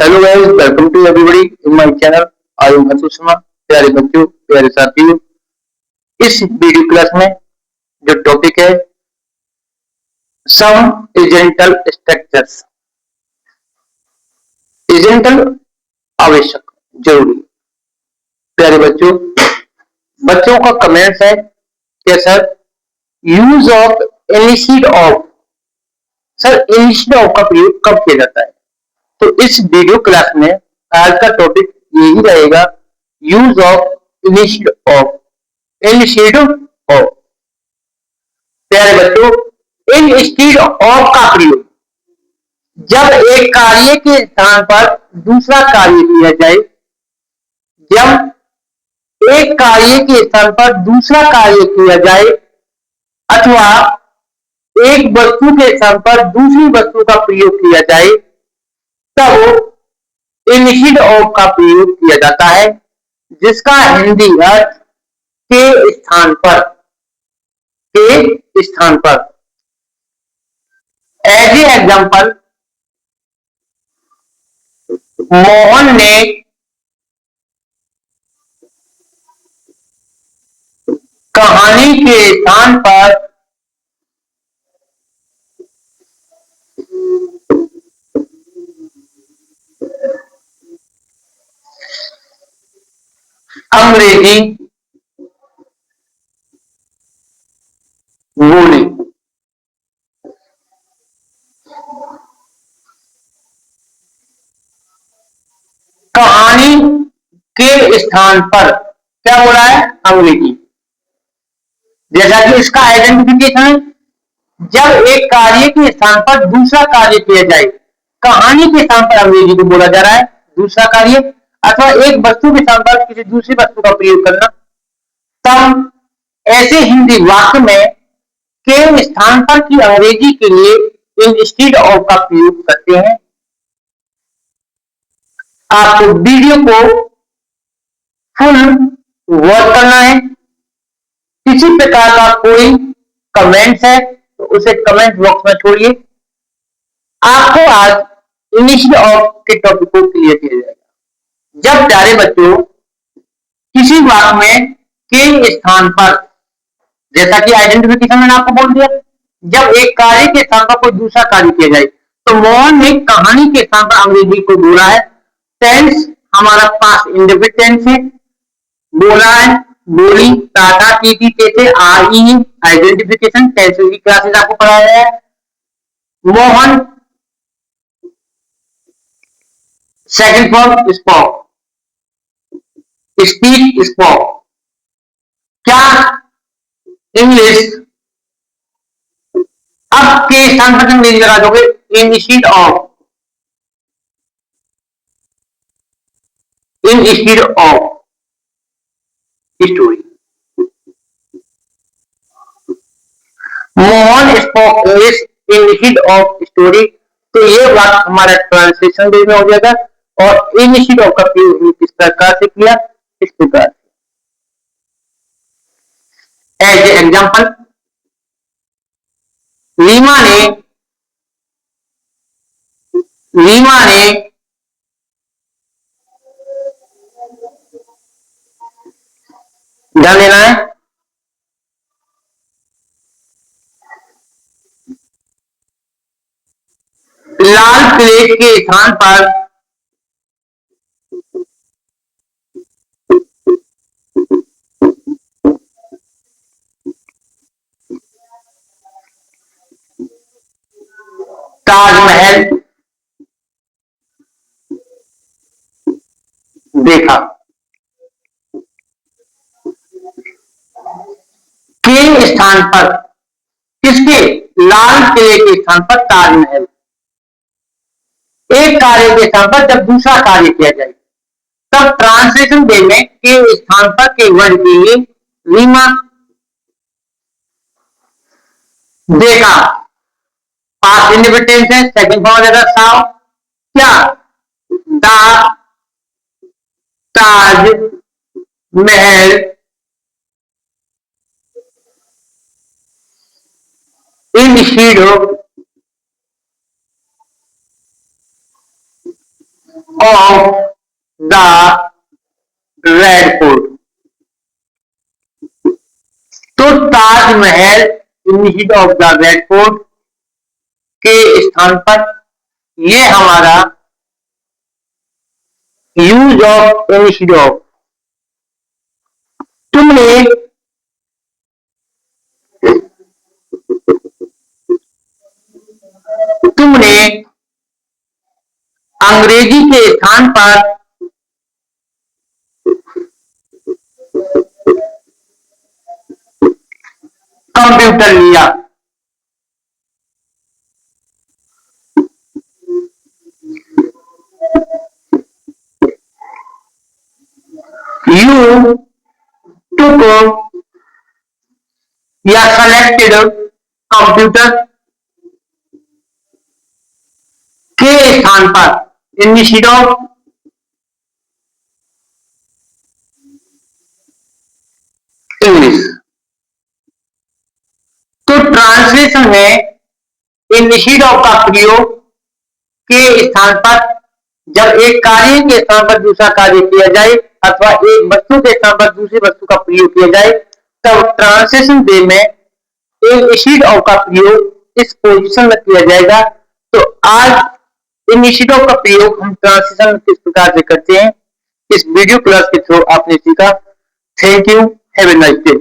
Hello guys, welcome to everybody in my channel. I am Harshu Sharma. प्यारे बच्चों, प्यारे साथियों, इस वीडियो क्लास में जो टॉपिक है सम इजेंटल स्ट्रक्चर्स। इजेंटल आवश्यक, जरूरी। प्यारे बच्चों, बच्चों का कमेंट्स है कि sir use of initiate of, sir initiate of का प्रयोग कब किया जाता है? तो इस वीडियो क्लास में आज का टॉपिक यही रहेगा, use of initiate of. Initiate of, प्यारे बच्चों, इंस्टीड ऑफ का प्रयोग जब एक कार्य के स्थान पर दूसरा कार्य किया जाए, जब एक कार्य के स्थान पर दूसरा कार्य किया जाए अथवा एक वस्तु के स्थान पर दूसरी वस्तु का प्रयोग किया जाए, तब इनिशिएट ऑफ का प्रयोग किया जाता है, जिसका हिंदी अर्थ के स्थान पर, के स्थान पर। एज ए एग्जाम्पल, मोहन ने कहानी के स्थान पर अंग्रेजी बोली। कहानी के स्थान पर क्या बोला है? अंग्रेजी। जैसा कि इसका आइडेंटिफिकेशन है, जब एक कार्य के स्थान पर दूसरा कार्य किया जाए, कहानी के स्थान पर अंग्रेजी को बोला जा रहा है दूसरा कार्य, अथवा एक वस्तु के स्थान पर किसी दूसरी वस्तु का प्रयोग करना, तब ऐसे हिंदी वाक्य में के स्थान पर की अंग्रेजी के लिए इंस्टीड ऑफ का प्रयोग करते हैं। आपको वीडियो को फुल वॉच करना है। किसी प्रकार का कोई कमेंट्स है तो उसे कमेंट बॉक्स में छोड़िए। आपको आज इनिशिएट ऑफ के टॉपिक को क्लियर किया जाएगा। जब प्यारे बच्चों किसी वाक्य में के स्थान पर, जैसा कि आइडेंटिफिकेशन मैंने आपको बोल दिया, जब एक कार्य के स्थान पर कोई दूसरा कार्य किया जाए, तो मोहन ने कहानी के स्थान पर अंग्रेजी को बोला है। टेंस हमारा पास इंडेफिनिट टेंस है, बोला है, बोली, टाटा, टीटी, टेटे, आई, आइडेंटिफिकेशन, टेंस की क्लासेस आपको पढ़ाया है। Mohan second form spoke, speak, spoke. क्या इंग्लिश, अब के स्थान पर अंग्रेजी लगा दोगे instead of, instead of story. Mohan spoke English instead of story. तो ये बात हमारा ट्रांसलेशन में हो जाएगा। और इंस्टीड ऑफ का प्रयोग किस प्रकार से किया? इस प्रकार से। एज एग्जाम्पल, रीमा ने ध्यान देना है, लाल किले के स्थान पर ताजमहल देखा। के स्थान पर, किसके? लाल किले के स्थान पर ताजमहल। एक कार्य के स्थान पर जब दूसरा कार्य किया जाए, तब ट्रांसलेशन वे में के स्थान पर के वर्ड के लिए रीमा देखा, पास्ट इंडिपेंडेंस है, सेकंड फॉर्म रहेगा साव। क्या? The Taj Mahal instead of the red fort. तो Taj Mahal initiate of the red fort के स्थान पर ये हमारा यूज ऑफ इनिशिएट ऑफ। तुमने तुमने अंग्रेजी के स्थान पर कंप्यूटर लिया। You took या selected कंप्यूटर के स्थान पर इंस्टीड ऑफ इंग्लिश। तो ट्रांसलेशन में इंस्टीड ऑफ का प्रयोग के स्थान पर जब एक कार्य के स्थान पर दूसरा कार्य किया जाए अथवा एक वस्तु के स्थान पर दूसरी वस्तु का प्रयोग किया जाए तब ट्रांसलेशन वे में इंस्टीड ऑफ का प्रयोग इस पोजीशन में किया जाएगा। तो आज इंस्टीड ऑफ का प्रयोग हम ट्रांसलेशन में किस प्रकार से करते हैं इस वीडियो क्लास के थ्रू आपने सीखा। Thank you, have a nice day.